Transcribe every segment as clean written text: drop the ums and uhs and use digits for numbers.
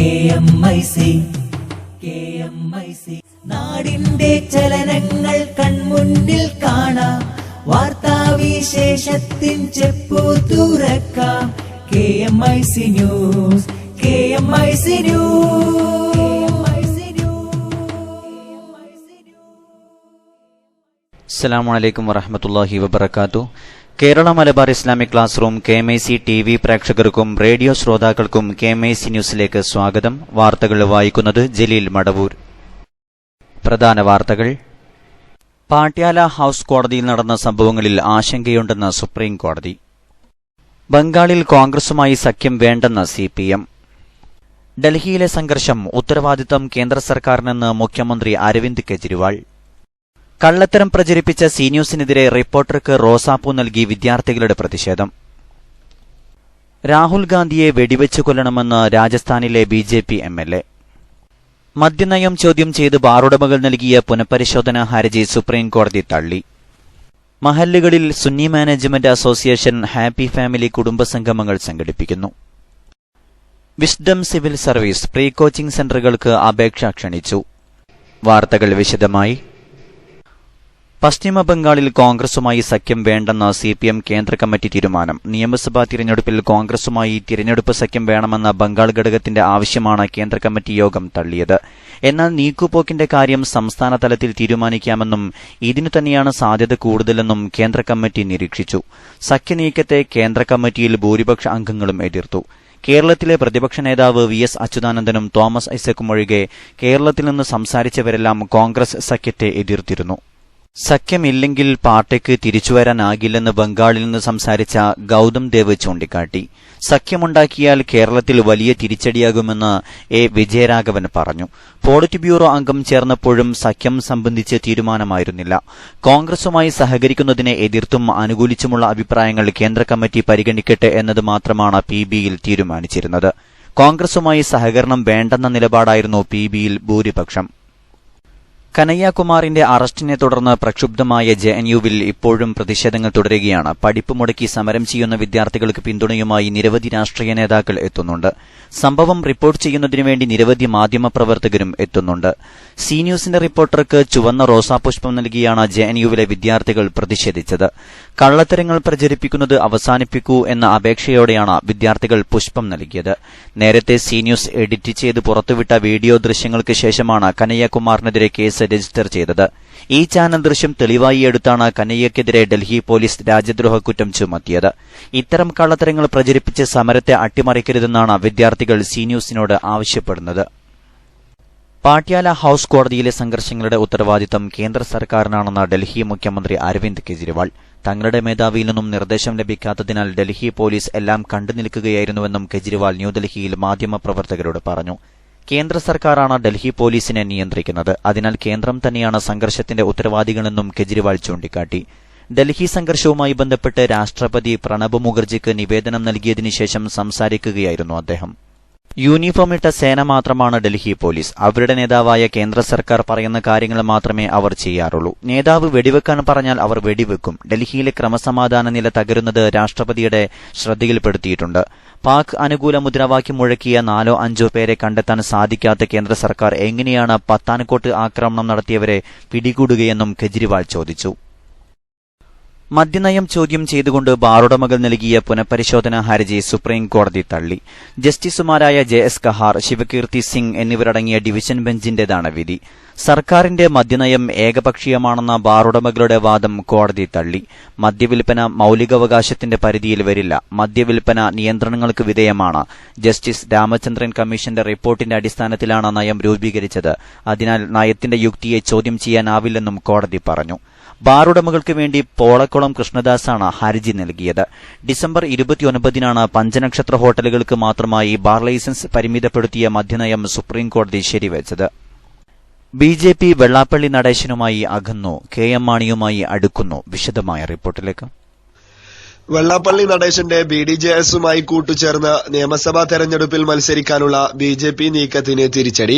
KMIC നാടിന്റെ ചലനങ്ങൾ കൺമുന്നിൽ കാണാം, വാർത്താവിശേഷത്തിൻ ചെപ്പു തുറക്കാം. KMIC news. അസ്സലാമു അലൈക്കും വറഹ്മത്തുള്ളാഹി വബറകാതുഹു. Kerala Malabar Islamic class room KMIC TV പ്രേക്ഷകർക്കും റേഡിയോ ശ്രോതാക്കൾക്കും KMIC ന്യൂസിലേക്ക് സ്വാഗതം. വാർത്തകൾ വായിക്കുന്നത് ജലീൽ മടവൂർ. പ്രധാന വാർത്തകൾ. പാട്യാല ഹൌസ് കോടതിയിൽ നടന്ന സംഭവങ്ങളിൽ ആശങ്കയുണ്ടെന്ന് സുപ്രീം കോടതി. ബംഗാളിൽ കോൺഗ്രസുമായി സഖ്യം വേണ്ടെന്ന് CPM. ഡൽഹിയിലെ സംഘർഷം ഉത്തരവാദിത്തം കേന്ദ്ര സർക്കാരിനെന്ന് മുഖ്യമന്ത്രി അരവിന്ദ് കെജ്രിവാൾ. കള്ളത്തരം പ്രചരിപ്പിച്ച സി ന്യൂസിനെതിരെ റിപ്പോർട്ടർക്ക് റോസാപ്പൂ നൽകി വിദ്യാർത്ഥികളുടെ പ്രതിഷേധം. രാഹുൽ ഗാന്ധിയെ വെടിവെച്ചു കൊല്ലണമെന്ന് രാജസ്ഥാനിലെ BJP MLA. മദ്യനയം ചോദ്യം ചെയ്ത് ബാറുടമകൾ നൽകിയ പുനഃപരിശോധനാ ഹർജി സുപ്രീം കോടതി തള്ളി. മഹല്ലുകളിൽ Sunni management association happy family കുടുംബസംഗമങ്ങൾ സംഘടിപ്പിക്കുന്നു. Wisdom civil service pre coaching സെന്ററുകൾക്ക് അപേക്ഷ ക്ഷണിച്ചു. വാർത്തകൾ വിശദമായി. പശ്ചിമ ബംഗാളിൽ കോൺഗ്രസുമായി സഖ്യം വേണ്ടെന്ന CPM കേന്ദ്ര കമ്മിറ്റി തീരുമാനം. നിയമസഭാ തിരഞ്ഞെടുപ്പിൽ കോൺഗ്രസുമായി തിരഞ്ഞെടുപ്പ് സഖ്യം വേണമെന്ന ബംഗാൾ ഘടകത്തിന്റെ ആവശ്യമാണ് കേന്ദ്ര കമ്മിറ്റി യോഗം തള്ളിയത്. എന്നാൽ നീക്കുപോക്കിന്റെ കാര്യം സംസ്ഥാന തലത്തിൽ തീരുമാനിക്കാമെന്നും ഇതിനു തന്നെയാണ് സാധ്യത കൂടുതലെന്നും കേന്ദ്ര കമ്മിറ്റി നിരീക്ഷിച്ചു. സഖ്യനീക്കത്തെ കേന്ദ്ര കമ്മിറ്റിയിൽ ഭൂരിപക്ഷ അംഗങ്ങളും എതിർത്തു. കേരളത്തിലെ പ്രതിപക്ഷ നേതാവ് VS അച്യുതാനന്ദനും തോമസ് ഐസക്കും ഒഴികെ കേരളത്തിൽ നിന്ന് സംസാരിച്ചവരെല്ലാം കോൺഗ്രസ് സഖ്യത്തെ എതിർത്തിരുന്നു. സഖ്യമില്ലെങ്കിൽ പാർട്ടിക്ക് തിരിച്ചുവരാനാകില്ലെന്ന് ബംഗാളിൽ നിന്ന് സംസാരിച്ച ഗൌതം ദേവ് ചൂണ്ടിക്കാട്ടി. സഖ്യമുണ്ടാക്കിയാൽ കേരളത്തിൽ വലിയ തിരിച്ചടിയാകുമെന്ന് വിജയരാഘവൻ പറഞ്ഞു. പോളിറ്റ് ബ്യൂറോ അംഗം ചേർന്നപ്പോഴും സഖ്യം സംബന്ധിച്ച് തീരുമാനമായിരുന്നില്ല. കോൺഗ്രസുമായി സഹകരിക്കുന്നതിനെ എതിർത്തും അനുകൂലിച്ചുമുള്ള അഭിപ്രായങ്ങൾ കേന്ദ്ര കമ്മിറ്റി പരിഗണിക്കട്ടെ എന്നത് മാത്രമാണ് PBയിൽ തീരുമാനിച്ചിരുന്നത്. കോൺഗ്രസുമായി സഹകരണം വേണ്ടെന്ന നിലപാടായിരുന്നു PBയിൽ ഭൂരിപക്ഷം. കനയ്യകുമാറിന്റെ അറസ്റ്റിനെ തുടർന്ന് പ്രക്ഷുബ്ധമായ JNUവിൽ ഇപ്പോഴും പ്രതിഷേധങ്ങൾ തുടരുകയാണ്. പഠിപ്പ് മുടക്കി സമരം ചെയ്യുന്ന വിദ്യാർത്ഥികൾക്ക് പിന്തുണയുമായി നിരവധി രാഷ്ട്രീയ നേതാക്കൾ എത്തുന്നുണ്ട്. സംഭവം റിപ്പോർട്ട് ചെയ്യുന്നതിനുവേണ്ടി നിരവധി മാധ്യമപ്രവർത്തകരും എത്തുന്നുണ്ട്. സി ന്യൂസിന്റെ റിപ്പോർട്ടർക്ക് ചുവന്ന റോസാപുഷ്പം നൽകിയാണ് JNUവിലെ വിദ്യാർത്ഥികൾ പ്രതിഷേധിച്ചത്. കള്ളത്തരങ്ങൾ പ്രചരിപ്പിക്കുന്നത് അവസാനിപ്പിക്കൂ എന്ന അപേക്ഷയോടെയാണ് വിദ്യാർത്ഥികൾ പുഷ്പം നൽകിയത്. നേരത്തെ സി ന്യൂസ് എഡിറ്റ് ചെയ്ത് പുറത്തുവിട്ട വീഡിയോ ദൃശ്യങ്ങൾക്ക് ശേഷമാണ് കനയ്യകുമാറിനെതിരെ കേസ് രജിസ്റ്റർ ചെയ്തത്. ഈ ചാനൽ ദൃശ്യം തെളിവായി എടുത്താണ് കനയ്യക്കെതിരെ ഡൽഹി പോലീസ് രാജ്യദ്രോഹ കുറ്റം ചുമത്തിയത്. ഇത്തരം കള്ളത്തരങ്ങൾ പ്രചരിപ്പിച്ച് സമരത്തെ അട്ടിമറിക്കരുതെന്നാണ് വിദ്യാർത്ഥികൾ സി ന്യൂസിനോട് ആവശ്യപ്പെടുന്നത്. പാട്യാല ഹൌസ് കോടതിയിലെ സംഘർഷങ്ങളുടെ ഉത്തരവാദിത്തം കേന്ദ്ര സർക്കാരിനാണെന്ന് ഡൽഹി മുഖ്യമന്ത്രി അരവിന്ദ് കെജ്രിവാൾ. തങ്ങളുടെ മേധാവിയിൽ നിന്നും നിർദ്ദേശം ലഭിക്കാത്തതിനാൽ ഡൽഹി പോലീസ് എല്ലാം കണ്ടുനിൽക്കുകയായിരുന്നുവെന്നും കെജ്രിവാൾ ന്യൂഡൽഹിയിൽ മാധ്യമപ്രവർത്തകരോട് പറഞ്ഞു. കേന്ദ്ര സർക്കാരാണ് ഡൽഹി പോലീസിനെ നിയന്ത്രിക്കുന്നത്. അതിനാൽ കേന്ദ്രം തന്നെയാണ് സംഘർഷത്തിന്റെ ഉത്തരവാദികളെന്നും കെജ്രിവാൾ ചൂണ്ടിക്കാട്ടി. ഡൽഹി സംഘർഷവുമായി ബന്ധപ്പെട്ട് രാഷ്ട്രപതി പ്രണബ് മുഖർജിക്ക് നിവേദനം നൽകിയതിനു ശേഷം സംസാരിക്കുകയായിരുന്നു അദ്ദേഹം. യൂണിഫോമിട്ട സേന മാത്രമാണ് ഡൽഹി പോലീസ്. അവരുടെ നേതാവായ കേന്ദ്ര സർക്കാർ പറയുന്ന കാര്യങ്ങൾ മാത്രമേ അവർ ചെയ്യാറുള്ളൂ. നേതാവ് വെടിവെക്കാൻ പറഞ്ഞാൽ അവർ വെടിവെക്കും. ഡൽഹിയിലെ ക്രമസമാധാന നില തകരുന്നത് രാഷ്ട്രപതിയുടെ ശ്രദ്ധയിൽപ്പെടുത്തിയിട്ടുണ്ട്. പാക് അനുകൂല മുദ്രാവാക്യം മുഴക്കിയ 4-5 പേരെ കണ്ടെത്താൻ സാധിക്കാത്ത കേന്ദ്ര സർക്കാർ എങ്ങനെയാണ് പത്താൻകോട്ട് ആക്രമണം നടത്തിയവരെ പിടികൂടുകയെന്നും കെജ്രിവാൾ ചോദിച്ചു. മദ്യനയം ചോദ്യം ചെയ്തുകൊണ്ട് ബാറുടമകൾ നൽകിയ പുനഃപരിശോധനാ ഹർജി സുപ്രീം കോടതി തള്ളി. ജസ്റ്റിസുമാരായ JS കഹാർ, ശിവകീർത്തി സിംഗ് എന്നിവരടങ്ങിയ ഡിവിഷൻ ബെഞ്ചിന്റേതാണ് വിധി. സർക്കാരിന്റെ മദ്യനയം ഏകപക്ഷീയമാണെന്ന ബാറുടമകളുടെ വാദം കോടതി തള്ളി. മദ്യവിൽപ്പന മൌലികാവകാശത്തിന്റെ പരിധിയിൽ വരില്ല. മദ്യവിൽപ്പന നിയന്ത്രണങ്ങൾക്ക് വിധേയമാണ്. ജസ്റ്റിസ് രാമചന്ദ്രൻ കമ്മീഷന്റെ റിപ്പോർട്ടിന്റെ അടിസ്ഥാനത്തിലാണ് നയം രൂപീകരിച്ചത്. അതിനാൽ നയത്തിന്റെ യുക്തിയെ ചോദ്യം ചെയ്യാനാവില്ലെന്നും കോടതി പറഞ്ഞു. ബാറുടമകൾക്ക് വേണ്ടി പോളക്കുളം കൃഷ്ണദാസാണ് ഹർജി നൽകിയത്. ഡിസംബർ 29-നാണ് പഞ്ചനക്ഷത്ര ഹോട്ടലുകൾക്ക് മാത്രമായി ബാർ ലൈസൻസ് പരിമിതപ്പെടുത്തിയ മദ്യനയം സുപ്രീം കോടതി ശരിവെച്ചത്. BJP വെള്ളാപ്പള്ളി നടേശനുമായി അകന്നു, KM മാണിയുമായി അടുക്കുന്നു. വിശദമായ റിപ്പോർട്ടിലേക്ക്. വെള്ളാപ്പള്ളി നടേശന്റെ BDJS-ഉമായി കൂട്ടുചേർന്ന് നിയമസഭാ തെരഞ്ഞെടുപ്പിൽ മത്സരിക്കാനുള്ള BJP നീക്കത്തിന് തിരിച്ചടി.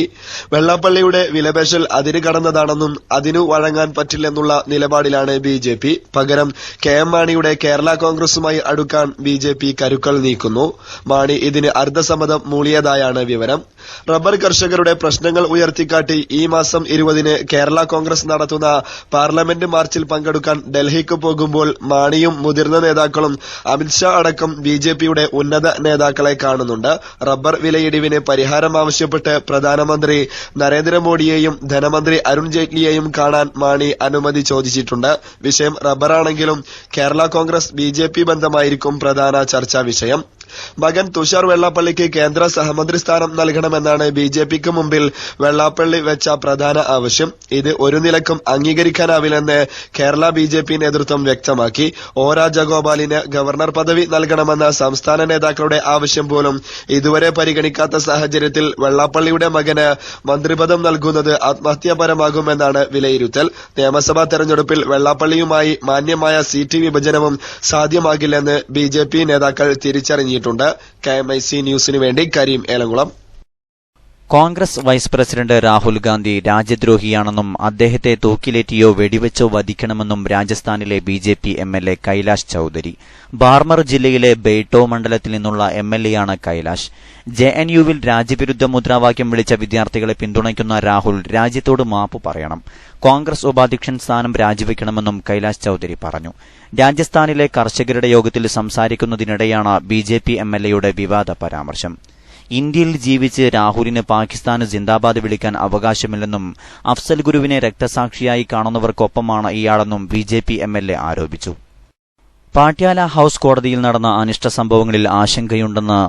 വെള്ളാപ്പള്ളിയുടെ വിലപേശൽ അതിര് കടന്നതാണെന്നും അതിനു വഴങ്ങാൻ പറ്റില്ലെന്നുള്ള നിലപാടിലാണ് BJP. പകരം KM മാണിയുടെ കേരള കോൺഗ്രസുമായി അടുക്കാൻ BJP കരുക്കൾ നീക്കുന്നു. മാണി ഇതിന് അർദ്ധസമ്മതം മൂളിയതായാണ് വിവരം. റബ്ബർ കർഷകരുടെ പ്രശ്നങ്ങൾ ഉയർത്തിക്കാട്ടി ഈ മാസം 20-ന് കേരള കോൺഗ്രസ് നടത്തുന്ന പാർലമെന്റ് മാർച്ചിൽ പങ്കെടുക്കാൻ ഡൽഹിക്ക് പോകുമ്പോൾ മാണിയും മുതിർന്ന നേതാക്കളും അമിത്ഷാ അടക്കം BJP-യുടെ ഉന്നത നേതാക്കളെ കാണുന്നുണ്ട്. റബ്ബർ വിലയിടിവിന് പരിഹാരം ആവശ്യപ്പെട്ട് പ്രധാനമന്ത്രി നരേന്ദ്രമോദിയെയും ധനമന്ത്രി അരുൺ ജെയ്റ്റ്ലിയെയും കാണാൻ മാണി അനുമതി ചോദിച്ചിട്ടുണ്ട്. വിഷയം റബ്ബറാണെങ്കിലും കേരള കോൺഗ്രസ് BJP ബന്ധമായിരിക്കും പ്രധാന ചർച്ചാ വിഷയം. മകൻ തുഷാർ വെള്ളാപ്പള്ളിക്ക് കേന്ദ്ര സഹമന്ത്രി സ്ഥാനം നൽകണമെന്നാണ് BJP-ക്ക് മുമ്പിൽ വെള്ളാപ്പള്ളി വെച്ച പ്രധാന ആവശ്യം. ഇത് ഒരു നിലക്കും അംഗീകരിക്കാനാവില്ലെന്ന് കേരള BJP നേതൃത്വം വ്യക്തമാക്കി. O. രാജഗോപാലിന് ഗവർണർ പദവി നൽകണമെന്ന സംസ്ഥാന നേതാക്കളുടെ ആവശ്യം പോലും ഇതുവരെ പരിഗണിക്കാത്ത സാഹചര്യത്തിൽ വെള്ളാപ്പള്ളിയുടെ മകന് മന്ത്രിപദം നൽകുന്നത് ആത്മഹത്യാപരമാകുമെന്നാണ് വിലയിരുത്തൽ. നിയമസഭാ തെരഞ്ഞെടുപ്പിൽ വെള്ളാപ്പള്ളിയുമായി മാന്യമായ സീറ്റ് വിഭജനവും സാധ്യമാകില്ലെന്ന് BJP നേതാക്കൾ തിരിച്ചറിഞ്ഞിട്ടുണ്ട്. KMIC ന്യൂസിനു വേണ്ടി കരീം ഏലംകുളം. കോൺഗ്രസ് വൈസ് പ്രസിഡന്റ് രാഹുൽ ഗാന്ധി രാജ്യദ്രോഹിയാണെന്നും അദ്ദേഹത്തെ തൂക്കിലേറ്റിയോ വെടിവെച്ചോ വധിക്കണമെന്നും രാജസ്ഥാനിലെ BJP MLA കൈലാഷ് ചൌധരി. ബാർമർ ജില്ലയിലെ ബെയ്ട്ടോ മണ്ഡലത്തിൽ നിന്നുള്ള MLAയാണ് കൈലാഷ്. JNU-വിൽ രാജ്യവിരുദ്ധ മുദ്രാവാക്യം വിളിച്ച വിദ്യാർത്ഥികളെ പിന്തുണയ്ക്കുന്ന രാഹുൽ രാജ്യത്തോട് മാപ്പ് പറയണം. കോൺഗ്രസ് ഉപാധ്യക്ഷൻ സ്ഥാനം രാജിവെക്കണമെന്നും കൈലാഷ് ചൌധരി പറഞ്ഞു. രാജസ്ഥാനിലെ കർഷകരുടെ യോഗത്തിൽ സംസാരിക്കുന്നതിനിടെയാണ് BJP MLAയുടെ വിവാദ പരാമർശം. ഇന്ത്യയിൽ ജീവിച്ച് രാഹുലിന് പാകിസ്ഥാന് ജിന്ദാബാദ് വിളിക്കാൻ അവകാശമില്ലെന്നും അഫ്സൽ ഗുരുവിനെ രക്തസാക്ഷിയായി കാണുന്നവർക്കൊപ്പമാണ് ഇയാളെന്നും BJP MLA ആരോപിച്ചു. പാട്യാല ഹൌസ് കോടതിയിൽ നടന്ന അനിഷ്ട സംഭവങ്ങളിൽ ആശങ്കയുണ്ടെന്ന്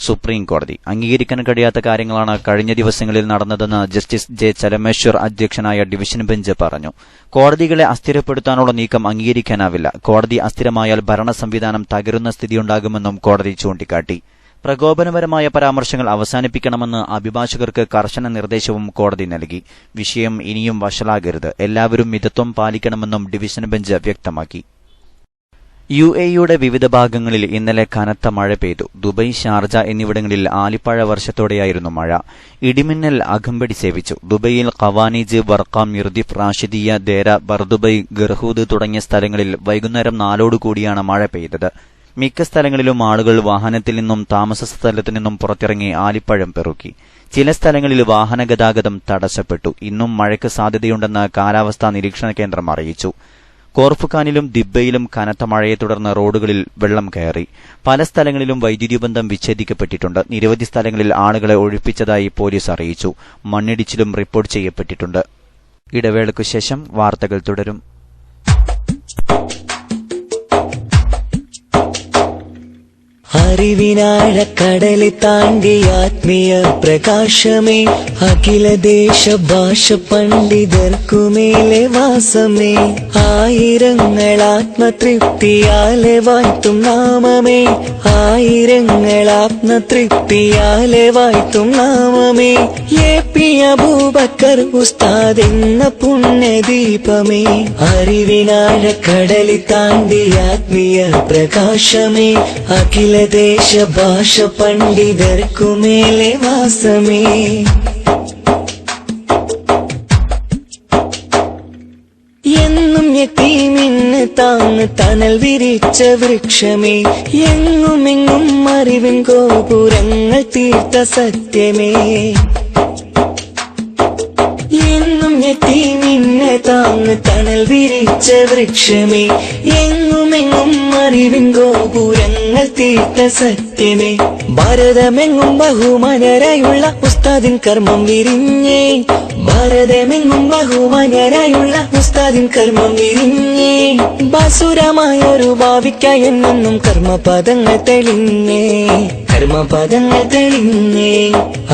സുപ്രീം കോടതി. അംഗീകരിക്കാൻ കഴിയാത്ത കാര്യങ്ങളാണ് കഴിഞ്ഞ ദിവസങ്ങളിൽ നടന്നതെന്ന് ജസ്റ്റിസ് J. ചലമേശ്വർ അധ്യക്ഷനായ ഡിവിഷൻ ബെഞ്ച് പറഞ്ഞു. കോടതികളെ അസ്ഥിരപ്പെടുത്താനുള്ള നീക്കം അംഗീകരിക്കാനാവില്ല. കോടതി അസ്ഥിരമായാൽ ഭരണ സംവിധാനം തകരുന്ന സ്ഥിതിയുണ്ടാകുമെന്നും കോടതി ചൂണ്ടിക്കാട്ടി. പ്രകോപനപരമായ പരാമർശങ്ങൾ അവസാനിപ്പിക്കണമെന്ന് അഭിഭാഷകർക്ക് കർശന നിർദ്ദേശവും കോടതി നൽകി. വിഷയം ഇനിയും വഷളാകരുത്, എല്ലാവരും മിതത്വം പാലിക്കണമെന്നും ഡിവിഷൻ ബെഞ്ച് വ്യക്തമാക്കി. UAE-യുടെ വിവിധ ഭാഗങ്ങളിൽ ഇന്നലെ കനത്ത മഴ പെയ്തു. ദുബൈ, ഷാർജ എന്നിവിടങ്ങളിൽ ആലിപ്പഴ വർഷത്തോടെയായിരുന്നു മഴ. ഇടിമിന്നൽ അകമ്പടി സേവിച്ചു. ദുബൈയിൽ ഖവാനീജ്, ബർക്ക, മിർദിഫ്, റാഷിദിയ, ദേര, ബർദുബൈ, ഗർഹൂദ് തുടങ്ങിയ സ്ഥലങ്ങളിൽ വൈകുന്നേരം 4 മഴ പെയ്തത്. മിക്ക സ്ഥലങ്ങളിലും ആളുകൾ വാഹനത്തിൽ നിന്നും താമസ സ്ഥലത്തു നിന്നും പുറത്തിറങ്ങി ആലിപ്പഴം പെറുക്കി. ചില സ്ഥലങ്ങളിൽ വാഹന ഗതാഗതം തടസ്സപ്പെട്ടു. ഇന്നും മഴയ്ക്ക് സാധ്യതയുണ്ടെന്ന് കാലാവസ്ഥാ നിരീക്ഷണ കേന്ദ്രം അറിയിച്ചു. കോർഫുഖാനിലും ദിബ്ബയിലും കനത്ത മഴയെ തുടർന്ന് റോഡുകളിൽ വെള്ളം കയറി. പല സ്ഥലങ്ങളിലും വൈദ്യുതി ബന്ധം വിച്ഛേദിക്കപ്പെട്ടിട്ടുണ്ട്. നിരവധി സ്ഥലങ്ങളിൽ ആളുകളെ ഒഴിപ്പിച്ചതായി പോലീസ് അറിയിച്ചു. മണ്ണിടിച്ചിലും റിപ്പോർട്ട് ചെയ്യപ്പെട്ടിട്ടുണ്ട്. ഇടവേളയ്ക്കു ശേഷം വാർത്തകൾ തുടരും. അറിവിനാഴക്കടലെ താണ്ടി ആത്മീയ പ്രകാശമേ, അഖില ദേശ ഭാഷ പണ്ഡിതർക്കുമേലെ വാസമേ, ആയിരങ്ങൾ ആത്മതൃപ്തിയാലെ വാഴ്ത്തും നാമമേ, ആയിരങ്ങൾ ആത്മതൃപ്തിയാലെ വാഴ്ത്തും നാമമേ, AP അബൂബക്കർ ഉസ്താദ് എന്ന പുണ്യദീപമേ, അറിവിനാഴക്കടലെ താണ്ടി ആത്മീയ പ്രകാശമേ, അഖില ദേശ ഭാഷ പണ്ഡിതർക്കുമേലെ വാസമേ. എന്നും യതീമിന് താങ്ങ് തണൽ വിരിച്ച വൃക്ഷമേ, എങ്ങുമെങ്ങും അറിവിൻ ഗോപുരങ്ങൾ തീർത്ത സത്യമേ, എന്നും യതീമിന് താങ്ങ് തണൽ വിരിച്ച വൃക്ഷമേ, എങ്ങുമെങ്ങും അറിവിൻ ഗോപുരങ്ങൾ തീർത്ത സത്യമേ, ഭാരതമെങ്ങും ബഹുമാനരായുള്ള ഉസ്താദിൻ കർമ്മം വിരിഞ്ഞേ, ഭാരതമെങ്ങും ബഹുമാനരായുള്ള ഉസ്താദിൻ കർമ്മം വിരിഞ്ഞേ, ബാസുരമായൊരു ഭാവിക്കായി എന്നും കർമ്മപദങ്ങൾ തെളിഞ്ഞേ, കർമ്മപദങ്ങൾ തെളിഞ്ഞേ,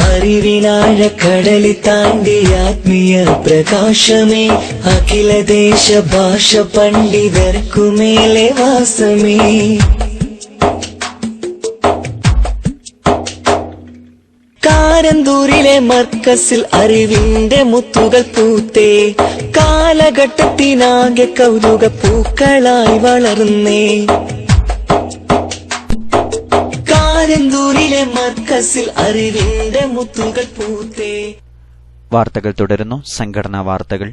അറിവിനാഴക്കടലി താണ്ടി ആത്മീയ പ്രകാശമേ, അഖില ദേശ ഭാഷ പണ്ഡിതർക്കുമേലെ വാസമേ. കാരന്തൂരിലെ മർക്കസിൽ അറിവിന്റെ മുത്തുകൾ പൂത്തേ, കാലഘട്ടത്തിനാകെ കൗതുക പൂക്കളായി വളർന്നേ, പരന്തൂരിലെ മർക്കസിൽ അറിവിന്റെ മുത്തുകൾ പൂത്തേ. വാർത്തകൾ തുടരുന്നു. സംഘടനാ വാർത്തകൾ.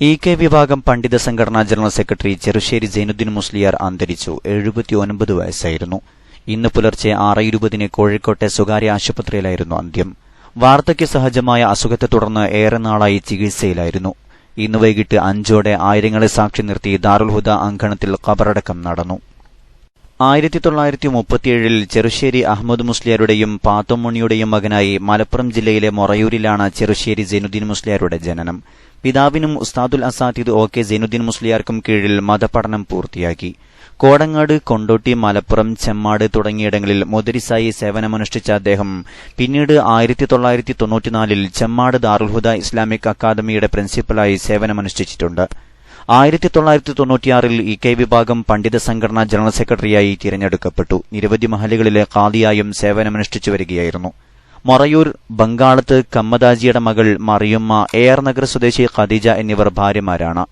EK വിഭാഗം പണ്ഡിത സംഘടനാ ജനറൽ സെക്രട്ടറി ചെറുശ്ശേരി സൈനുദ്ദീൻ മുസ്ലിയാർ അന്തരിച്ചു. 79 വയസ്സായിരുന്നു. ഇന്ന് പുലർച്ചെ 6:20 കോഴിക്കോട്ടെ സ്വകാര്യ ആശുപത്രിയിലായിരുന്നു അന്ത്യം. വാർദ്ധക്യ സഹജമായ അസുഖത്തെ തുടർന്ന് ഏറെ നാളായി ചികിത്സയിലായിരുന്നു. ഇന്ന് വൈകിട്ട് 5ഓടെ ആയിരങ്ങളെ സാക്ഷി നിർത്തി ദാറുൽ ഹുദ അങ്കണത്തിൽ ഖബറടക്കം നടന്നു. 1937 ചെറുശ്ശേരി അഹമ്മദ് മുസ്ലിയാരുടെയും പാത്തോമുണിയുടെയും മകനായി മലപ്പുറം ജില്ലയിലെ മൊറയൂരിലാണ് ചെറുശ്ശേരി സൈനുദ്ദീൻ മുസ്ലിയാരുടെ ജനനം. പിതാവിനും ഉസ്താദുൽ അസാത്തിദ് OK സൈനുദ്ദീൻ മുസ്ലിയാർക്കും കീഴിൽ മതപഠനം പൂർത്തിയാക്കി. കോടങ്ങാട്, കൊണ്ടോട്ടി, മലപ്പുറം, ചെമ്മാട് തുടങ്ങിയിടങ്ങളിൽ മുദരിസായി സേവനമനുഷ്ഠിച്ച അദ്ദേഹം പിന്നീട് 1994 ചെമ്മാട് ദാറുൽ ഹുദ ഇസ്ലാമിക് അക്കാദമിയുടെ പ്രിൻസിപ്പലായി സേവനമനുഷ്ഠിച്ചിട്ടുണ്ട്. 1996 EK വിഭാഗം പണ്ഡിത സംഘടനാ ജനറൽ സെക്രട്ടറിയായി തിരഞ്ഞെടുക്കപ്പെട്ടു. നിരവധി മഹലുകളിലെ ഖാദിയായും സേവനമനുഷ്ഠിച്ചു വരികയായിരുന്നു. മൊറയൂർ ബംഗാളത്ത് കമ്മദാജിയുടെ മകൾ മറിയുമ്മ, AR നഗർ സ്വദേശി ഖദീജ എന്നിവർ ഭാര്യമാരാണ്.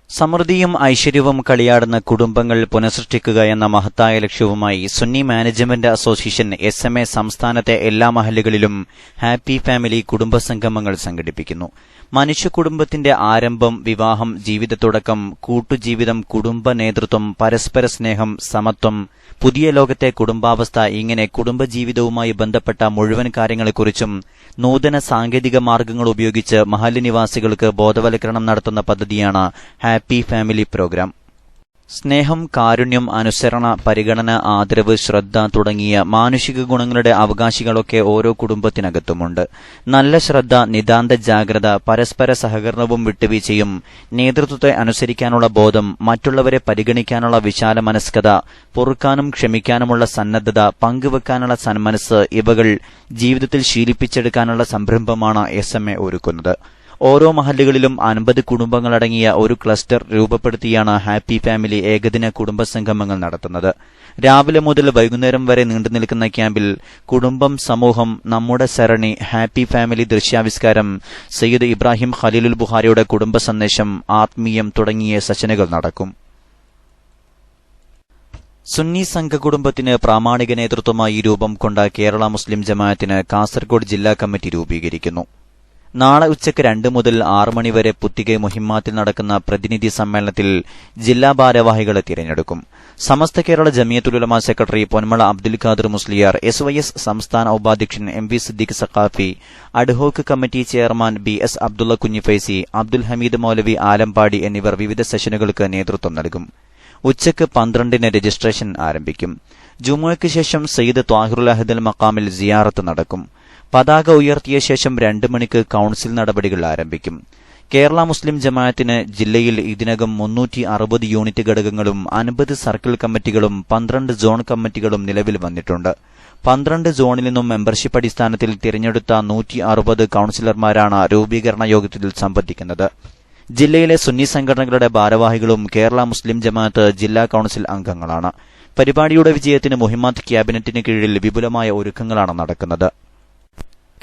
സമൃദ്ധിയും ഐശ്വര്യവും കളിയാടുന്ന കുടുംബങ്ങൾ പുനഃസൃഷ്ടിക്കുക എന്ന മഹത്തായ ലക്ഷ്യവുമായി സുന്നി മാനേജ്മെന്റ് അസോസിയേഷൻ SMA സംസ്ഥാനത്തെ എല്ലാ മഹല്ലുകളിലും ഹാപ്പി ഫാമിലി കുടുംബസംഗമങ്ങൾ സംഘടിപ്പിക്കുന്നു. മനുഷ്യ കുടുംബത്തിന്റെ ആരംഭം, വിവാഹം, ജീവിതത്തുടക്കം, കൂട്ടുജീവിതം, കുടുംബ നേതൃത്വം, പരസ്പര സ്നേഹം, സമത്വം, പുതിയ ലോകത്തെ കുടുംബാവസ്ഥ, ഇങ്ങനെ കുടുംബജീവിതവുമായി ബന്ധപ്പെട്ട മുഴുവൻ കാര്യങ്ങളെക്കുറിച്ചും നൂതന സാങ്കേതിക മാർഗങ്ങൾ ഉപയോഗിച്ച് മഹല്ല് നിവാസികൾക്ക് ബോധവൽക്കരണം നടത്തുന്ന പദ്ധതിയാണ് ഹാപ്പി ഫാമിലി പ്രോഗ്രാം. സ്നേഹം, കാരുണ്യം, അനുസരണ, പരിഗണന, ആദരവ്, ശ്രദ്ധ തുടങ്ങിയ മാനുഷിക ഗുണങ്ങളുടെ അവകാശികളൊക്കെ ഓരോ കുടുംബത്തിനകത്തുമുണ്ട്. നല്ല ശ്രദ്ധ, നിതാന്ത ജാഗ്രത, പരസ്പര സഹകരണവും വിട്ടുവീഴ്ചയും, നേതൃത്വത്തെ അനുസരിക്കാനുള്ള ബോധം, മറ്റുള്ളവരെ പരിഗണിക്കാനുള്ള വിശാല മനസ്കത, പൊറുക്കാനും ക്ഷമിക്കാനുമുള്ള സന്നദ്ധത, പങ്കുവെക്കാനുള്ള സന്മനസ്, ഇവകൾ ജീവിതത്തിൽ ശീലിപ്പിച്ചെടുക്കാനുള്ള സംരംഭമാണ് SMA ഒരുക്കുന്നത്. ഓരോ മഹല്ലുകളിലും 50 കുടുംബങ്ങളടങ്ങിയ ഒരു ക്ലസ്റ്റർ രൂപപ്പെടുത്തിയാണ് ഹാപ്പി ഫാമിലി ഏകദിന കുടുംബസംഗമങ്ങൾ നടത്തുന്നത്. രാവിലെ മുതൽ വൈകുന്നേരം വരെ നീണ്ടുനിൽക്കുന്ന ക്യാമ്പിൽ കുടുംബം, സമൂഹം, നമ്മുടെ സരണി, ഹാപ്പി ഫാമിലി ദൃശ്യാവിഷ്കാരം, സയ്യിദ് ഇബ്രാഹിം ഖലീലുൽ ബുഖാരിയുടെ കുടുംബ സന്ദേശം, ആത്മീയം തുടങ്ങിയ സെഷനുകൾ നടക്കും. സുന്നി സംഘകുടുംബത്തിന് പ്രാമാണിക നേതൃത്വമായി രൂപം കൊണ്ട കേരള മുസ്ലിം ജമാഅത്തിന് കാസർഗോഡ് ജില്ലാ കമ്മിറ്റി രൂപീകരിക്കുന്നു. നാളെ ഉച്ചയ്ക്ക് 2 മുതൽ 6 മണിവരെ പുത്തികൈ മുഹിമ്മാത്തിൽ നടക്കുന്ന പ്രതിനിധി സമ്മേളനത്തിൽ ജില്ലാ ഭാരവാഹികളെ തിരഞ്ഞെടുക്കും. സമസ്ത കേരള ജമിയത്തുൽ ഉലമ സെക്രട്ടറി പൊന്മള അബ്ദുൽ ഖാദർ മുസ്ലിയാർ, SYS സംസ്ഥാന ഉപാധ്യക്ഷൻ MV Siddique Saqafi, adhoc committee chairman BS Abdulla Kunhifaizy, Abdul Hameed Maulavi Alampady എന്നിവർ വിവിധ സെഷനുകൾക്ക് നേതൃത്വം നൽകും. ഉച്ചയ്ക്ക് 12-ന് രജിസ്ട്രേഷൻ ആരംഭിക്കും. ജുമുഅയ്ക്ക് ശേഷം സയ്യിദ് ത്വാഹിറുൽ അഹദൽ മഖാമിൽ സിയാറത്ത് നടക്കും. പതാക ഉയർത്തിയ ശേഷം 2 മണിക്ക് കൌൺസിൽ നടപടികൾ ആരംഭിക്കും. കേരള മുസ്ലിം ജമാഅത്തിന് ജില്ലയിൽ ഇതിനകം 360 യൂണിറ്റ് ഘടകങ്ങളും 50 സർക്കിൾ കമ്മിറ്റികളും 12 സോൺ കമ്മിറ്റികളും നിലവിൽ വന്നിട്ടുണ്ട്. 12 സോണിൽ നിന്നും മെമ്പർഷിപ്പ് അടിസ്ഥാനത്തിൽ തിരഞ്ഞെടുത്ത 160 കൌൺസിലർമാരാണ് രൂപീകരണ യോഗത്തിൽ സംബന്ധിക്കുന്നത്. ജില്ലയിലെ സുന്നി സംഘടനകളുടെ ഭാരവാഹികളും കേരള മുസ്ലിം ജമാഅത്ത് ജില്ലാ കൌൺസിൽ അംഗങ്ങളാണ്. പരിപാടിയുടെ വിജയത്തിന് മുഹിമ്മാത്ത് ക്യാബിനറ്റിന് കീഴിൽ വിപുലമായ ഒരുക്കങ്ങളാണ് നടക്കുന്നത്.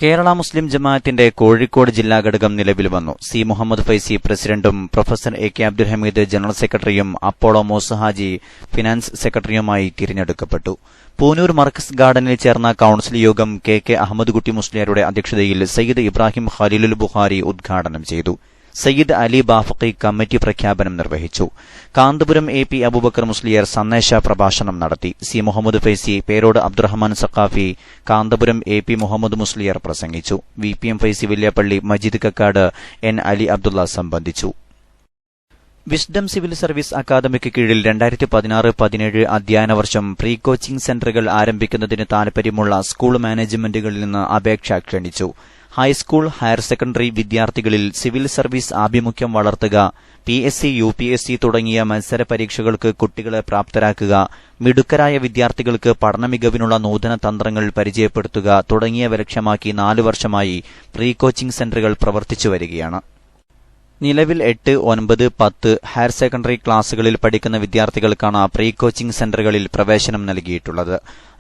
കേരള മുസ്ലിം ജമാഅത്തിന്റെ കോഴിക്കോട് ജില്ലാ ഘടകം നിലവിൽ വന്നു. C. മുഹമ്മദ് ഫൈസി പ്രസിഡന്റും professor AK Abdul Hameed general സെക്രട്ടറിയും അപ്പോളോ മൂസ ഹാജി ഫിനാൻസ് സെക്രട്ടറിയുമായി തിരഞ്ഞെടുക്കപ്പെട്ടു. പൂനൂർ മർക്കസ് ഗാർഡനിൽ ചേർന്ന കൌൺസിൽ യോഗം KK അഹമ്മദ് കുട്ടി മുസ്ലിയാരുടെ അധ്യക്ഷതയിൽ സയ്യിദ് ഇബ്രാഹിം ഖലീലുൽ ബുഖാരി ഉദ്ഘാടനം ചെയ്തു. സയ്യിദ് അലി ബാഫഖി കമ്മിറ്റി പ്രഖ്യാപനം നിർവഹിച്ചു. കാന്തപുരം AP അബൂബക്കർ മുസ്ലിയാർ സന്ദേശ പ്രഭാഷണം നടത്തി. C. മുഹമ്മദ് ഫൈസി, പേരോട് അബ്ദുറഹ്മാൻ സഖാഫി, കാന്തപുരം AP മുഹമ്മദ് മുസ്ലിയാർ പ്രസംഗിച്ചു. VPM Faizy Villiappally, Majeed Kakkad, N. അലി അബ്ദുള്ള സംബന്ധിച്ചു. വിസ്ഡം സിവിൽ സർവീസ് അക്കാദമിക്ക് കീഴിൽ 2016-17 അധ്യയന വർഷം പ്രീ കോച്ചിംഗ് സെന്ററുകൾ ആരംഭിക്കുന്നതിന് താൽപര്യമുള്ള സ്കൂൾ മാനേജ്മെന്റുകളിൽ നിന്ന് അപേക്ഷ ക്ഷണിച്ചു. ഹൈസ്കൂൾ, ഹയർ സെക്കൻഡറി വിദ്യാർത്ഥികളിൽ സിവിൽ സർവീസ് ആഭിമുഖ്യം വളർത്തുക, PSC, UPSC തുടങ്ങിയ മത്സര പരീക്ഷകൾക്ക് കുട്ടികളെ പ്രാപ്തരാക്കുക, മിടുക്കരായ വിദ്യാർത്ഥികൾക്ക് പഠന മികവിനുള്ള നൂതന തന്ത്രങ്ങൾ പരിചയപ്പെടുത്തുക തുടങ്ങിയവ ലക്ഷ്യമാക്കി 4 വർഷമായി പ്രീ കോച്ചിംഗ് സെന്ററുകൾ പ്രവർത്തിച്ചു വരികയാണ്. നിലവിൽ 8, 9, 10 ഹയർ സെക്കൻഡറി ക്ലാസുകളിൽ പഠിക്കുന്ന വിദ്യാർത്ഥികൾക്കാണ് പ്രീ കോച്ചിംഗ് സെന്ററുകളിൽ പ്രവേശനം നൽകിയിട്ടുള്ളത്.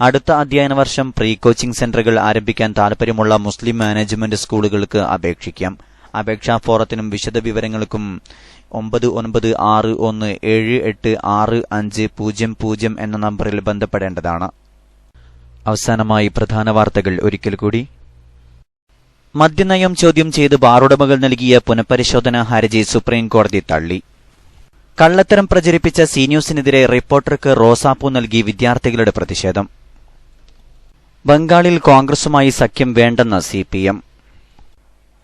അടുത്ത അധ്യയന വർഷം പ്രീ കോച്ചിംഗ് സെന്ററുകൾ ആരംഭിക്കാൻ താൽപര്യമുള്ള മുസ്ലിം മാനേജ്മെന്റ് സ്കൂളുകൾക്ക് അപേക്ഷിക്കാം. അപേക്ഷാ ഫോറത്തിനും വിശദവിവരങ്ങൾക്കും 9961786500 എന്ന നമ്പറിൽ ബന്ധപ്പെടേണ്ടതാണ്. അവസാനമായി പ്രധാന വാർത്തകൾ ഒരിക്കൽ കൂടി. മദ്യനയം ചോദ്യം ചെയ്ത് ബാറുടമകൾ നൽകിയ പുനഃപരിശോധനാ ഹർജി സുപ്രീംകോടതി തള്ളി. കള്ളത്തരം പ്രചരിപ്പിച്ച സി ന്യൂസിനെതിരെ റിപ്പോർട്ടർക്ക് റോസാപ്പൂ നൽകി വിദ്യാർത്ഥികളുടെ പ്രതിഷേധം. ബംഗാളിൽ കോൺഗ്രസുമായി സഖ്യം വേണ്ടെന്ന് CPM.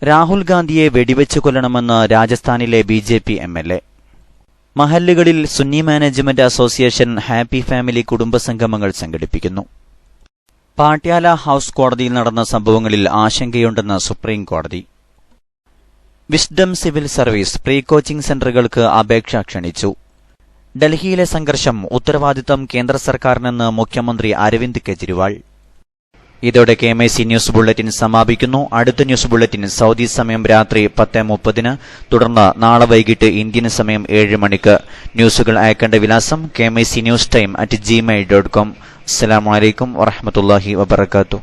രാഹുൽ ഗാന്ധിയെ വെടിവെച്ചു കൊല്ലണമെന്ന് രാജസ്ഥാനിലെ BJP MLA. മഹല്ലുകളിൽ Sunni management association happy family കുടുംബസംഗമങ്ങൾ സംഘടിപ്പിക്കുന്നു. പാട്യാല ഹൌസ് കോടതിയിൽ നടന്ന സംഭവങ്ങളിൽ ആശങ്കയുണ്ടെന്ന് സുപ്രീംകോടതി. Wisdom civil service pre coaching സെന്ററുകൾക്ക് അപേക്ഷ ക്ഷണിച്ചു. ഡൽഹിയിലെ സംഘർഷം ഉത്തരവാദിത്തം കേന്ദ്ര സർക്കാരിനെന്ന് മുഖ്യമന്ത്രി അരവിന്ദ് കെജ്രിവാൾ. ഇതോടെ KMIC ന്യൂസ് ബുള്ളറ്റിൻ സമാപിക്കുന്നു. അടുത്ത ന്യൂസ് ബുള്ളറ്റിൻ സൗദി സമയം രാത്രി 10:30, തുടർന്ന് നാളെ വൈകിട്ട് ഇന്ത്യൻ സമയം 7 മണിക്ക്. ന്യൂസുകൾ അയക്കേണ്ട വിലാസം KMIC News Time @gmail.com. അസ്സലാമു അലൈക്കും വറഹ്മത്തുള്ളാഹി വബറകാതുഹു.